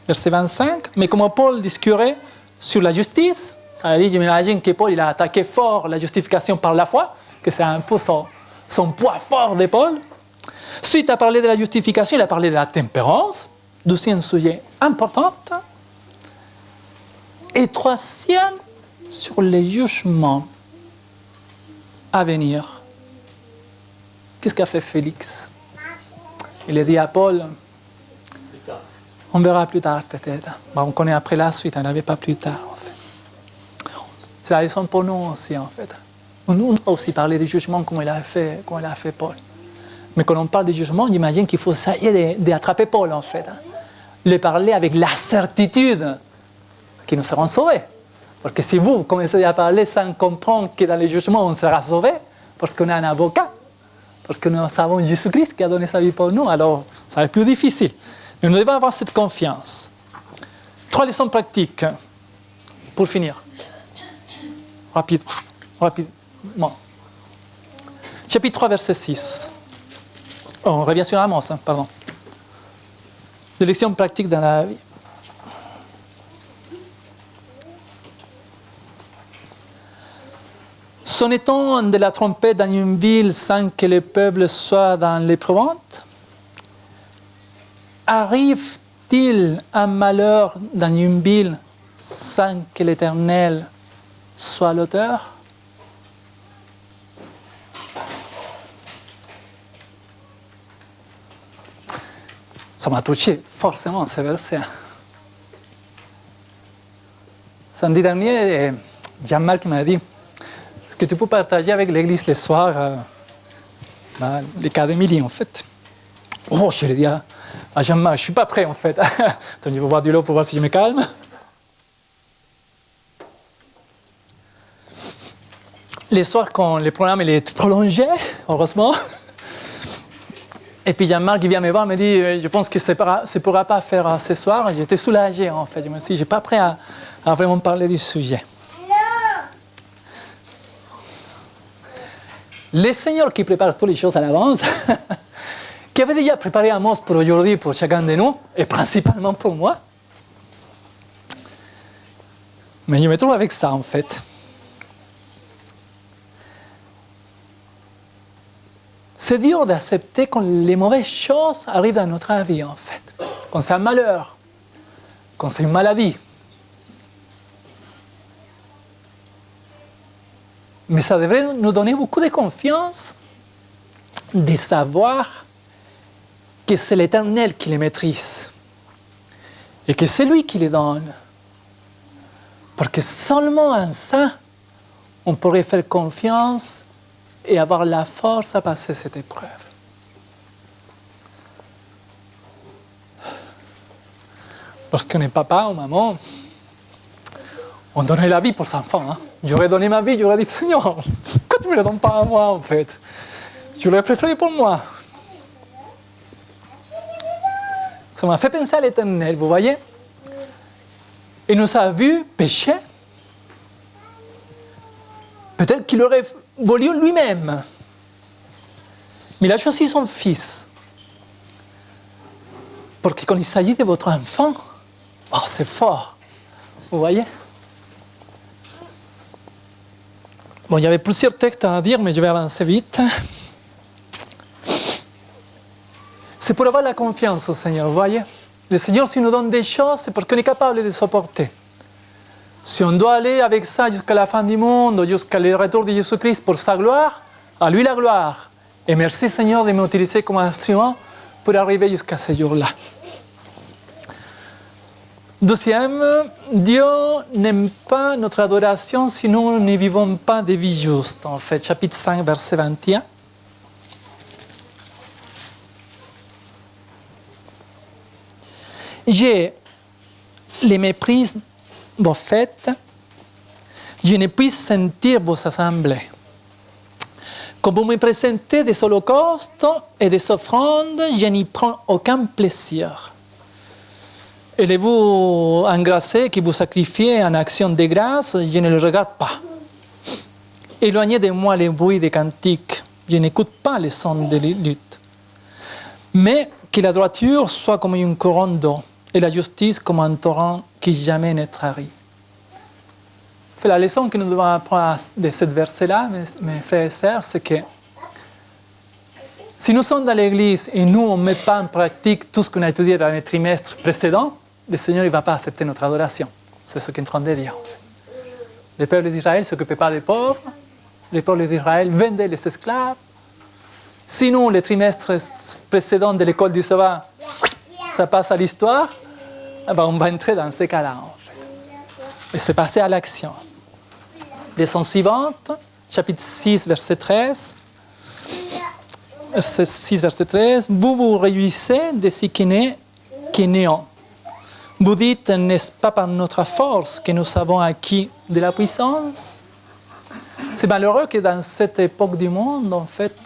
verset 25. Mais comme Paul discutait sur la justice, ça veut dire, je m'imagine que Paul il a attaqué fort la justification par la foi, que c'est un peu son poids fort de Paul. Suite à parler de la justification, il a parlé de la tempérance, deuxième sujet important. Et troisième, sur les jugements à venir. Qu'est-ce qu'a fait Félix? Il a dit à Paul, On verra plus tard peut-être. On connaît après la suite, on n'avait pas plus tard en fait. C'est la leçon pour nous aussi en fait. Nous, on doit aussi parler du jugement comme il a fait Paul. Mais quand on parle du jugement, j'imagine qu'il faut essayer d'attraper Paul en fait. Le parler avec la certitude que nous serons sauvés. Parce que si vous commencez à parler sans comprendre que dans le jugement on sera sauvé, parce qu'on a un avocat, parce que nous savons Jésus-Christ qui a donné sa vie pour nous, alors ça va être plus difficile. Mais nous devons avoir cette confiance. 3 leçons pratiques pour finir. Rapidement. Chapitre 3, verset 6. Oh, on revient sur Amos, pardon. Des leçons pratiques dans la vie. Sonne-t-on de la trompette dans une ville sans que le peuple soit dans l'éprouvante? Arrive-t-il un malheur dans une ville sans que l'Éternel soit l'auteur? Ça m'a touché forcément ce verset. Samedi dernier, Jean-Marc m'a dit: est-ce que tu peux partager avec l'église le soir les cas d'Émilie en fait? Oh, je lui ai dit à Jean-Marc, je ne suis pas prêt en fait. Attends, je vais boire de l'eau pour voir si je me calme. Les soirs, quand le programme est prolongé, heureusement, et puis Jean-Marc vient me voir et me dit: je pense que ça ne pourra pas faire ce soir. J'étais soulagé en fait. Je me suis dit: je ne suis pas prêt à vraiment parler du sujet. Le Seigneur qui prépare toutes les choses à l'avance, qui avait déjà préparé Amos pour aujourd'hui, pour chacun de nous, et principalement pour moi. Mais je me trouve avec ça en fait. C'est dur d'accepter quand les mauvaises choses arrivent dans notre vie, en fait. Quand c'est un malheur, quand c'est une maladie. Mais ça devrait nous donner beaucoup de confiance de savoir que c'est l'Éternel qui les maîtrise et que c'est lui qui les donne. Parce que seulement en ça, on pourrait faire confiance et avoir la force à passer cette épreuve. Lorsqu'on est papa ou maman, on donnait la vie pour ses enfants. Hein. J'aurais donné ma vie, j'aurais dit: Seigneur, pourquoi tu ne me la donnes pas à moi en fait? Tu l'aurais préféré pour moi. Ça m'a fait penser à l'Éternel, vous voyez? Il nous a vus pécher. Peut-être qu'il aurait voulu lui-même. Mais il a choisi son fils. Parce que quand il s'agit de votre enfant, oh, c'est fort. Vous voyez? Bon, il y avait plusieurs textes à dire, mais je vais avancer vite. C'est pour avoir la confiance au Seigneur, vous voyez? Le Seigneur, s'il nous donne des choses, c'est parce qu'on est capable de supporter. Si on doit aller avec ça jusqu'à la fin du monde, jusqu'à le retour de Jésus-Christ pour sa gloire, à lui la gloire. Et merci Seigneur de m'utiliser comme instrument pour arriver jusqu'à ce jour-là. Deuxième, Dieu n'aime pas notre adoration si nous ne vivons pas des vies justes. En fait, chapitre 5, verset 21. Je les méprise vos fêtes, je ne puis sentir vos assemblées. Quand vous me présentez des holocaustes et des offrandes, je n'y prends aucun plaisir. Et les vous engraissés qui vous sacrifiez en action de grâce, je ne le regarde pas. Éloignez de moi les bruits des cantiques, je n'écoute pas les sons des luttes. Mais que la droiture soit comme une couronne d'eau, et la justice comme un torrent qui jamais ne tarit. La leçon que nous devons apprendre de ce verset-là, mes frères et sœurs, c'est que si nous sommes dans l'Église et nous, on ne met pas en pratique tout ce qu'on a étudié dans les trimestres précédents, le Seigneur ne va pas accepter notre adoration. C'est ce qu'il est en train de dire. Le peuple d'Israël ne s'occupait pas des pauvres, le peuple d'Israël vendait les esclaves. Sinon, les trimestres précédents de l'école du Sauveur, ça passe à l'histoire. on va entrer dans ces cas-là, en fait. Et c'est passé à l'action. Leçon suivante, chapitre 6, verset 13. Verset 6, verset 13. Vous vous réjouissez de ce qui est néant. Vous dites, n'est-ce pas par notre force que nous avons acquis de la puissance? C'est malheureux que dans cette époque du monde, en fait,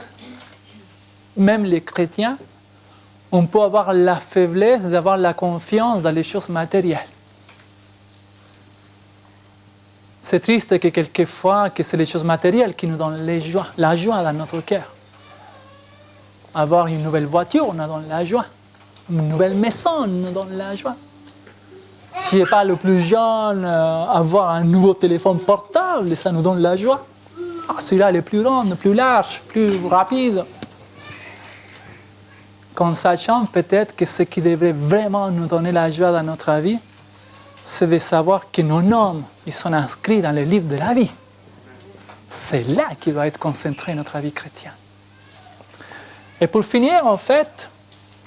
même les chrétiens, on peut avoir la faiblesse d'avoir la confiance dans les choses matérielles. C'est triste que quelquefois, que c'est les choses matérielles qui nous donnent la joie dans notre cœur. Avoir une nouvelle voiture nous donne la joie. Une nouvelle maison nous donne la joie. Si n'est pas le plus jeune, avoir un nouveau téléphone portable, ça nous donne la joie. Celui-là, il est plus grand, plus large, plus rapide. Qu'en sachant peut-être que ce qui devrait vraiment nous donner la joie dans notre vie, c'est de savoir que nos noms, ils sont inscrits dans le livre de la vie. C'est là qu'il doit être concentré notre vie chrétienne. Et pour finir, en fait,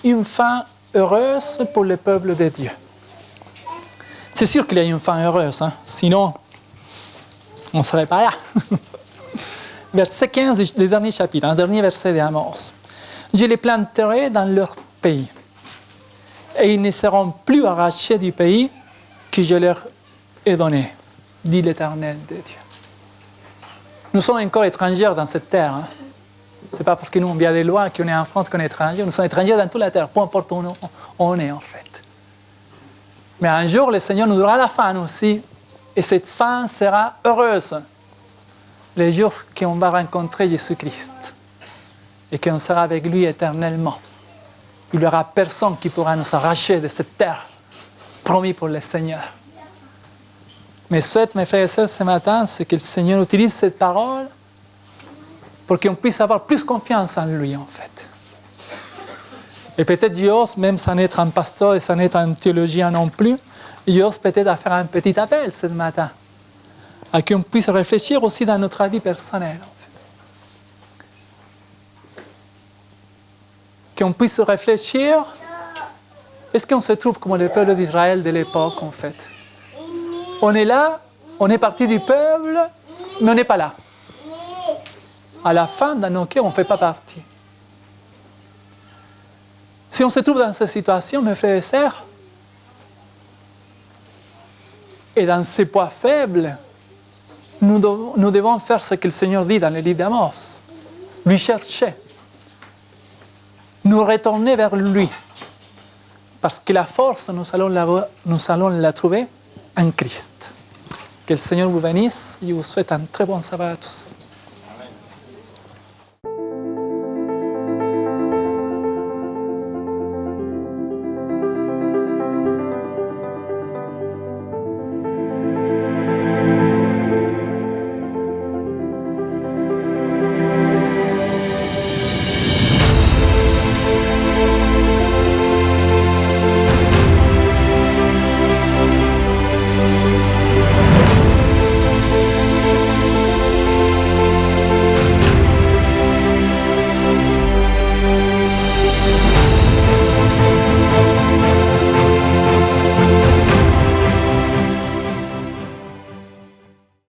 une fin heureuse pour le peuple de Dieu. C'est sûr qu'il y a une fin heureuse, hein? Sinon, on ne serait pas là. Verset 15, le dernier chapitre, un dernier verset d'Amos. Je les planterai dans leur pays, et ils ne seront plus arrachés du pays que je leur ai donné, dit l'Éternel de Dieu. Nous sommes encore étrangers dans cette terre. Hein? Ce n'est pas parce que nous, on vient des lois qu'on est en France qu'on est étrangers. Nous sommes étrangers dans toute la terre, peu importe où on est en fait. Mais un jour, le Seigneur nous donnera la fin aussi. Et cette fin sera heureuse. Le jour qu'on va rencontrer Jésus-Christ. Et qu'on sera avec lui éternellement. Il n'y aura personne qui pourra nous arracher de cette terre promis pour le Seigneur. Mais souhaite, mes frères et sœurs, ce matin, c'est que le Seigneur utilise cette parole pour qu'on puisse avoir plus confiance en lui, en fait. Et peut-être j'ose, même sans être un pasteur et sans être un théologien non plus, j'ose peut-être à faire un petit appel ce matin, à qu'on puisse réfléchir aussi dans notre vie personnelle, en fait. Qu'on puisse réfléchir, est-ce qu'on se trouve comme le peuple d'Israël de l'époque, en fait? On est là, on est parti du peuple, mais on n'est pas là. À la fin, dans nos cœurs, on ne fait pas partie. Si on se trouve dans cette situation, mes frères et sœurs, et dans ces poids faibles, nous devons faire ce que le Seigneur dit dans le livre d'Amos. Lui chercher. Nous retourner vers lui. Parce que la force, nous allons la trouver en Christ. Que le Seigneur vous bénisse. Je vous souhaite un très bon sabbat à tous.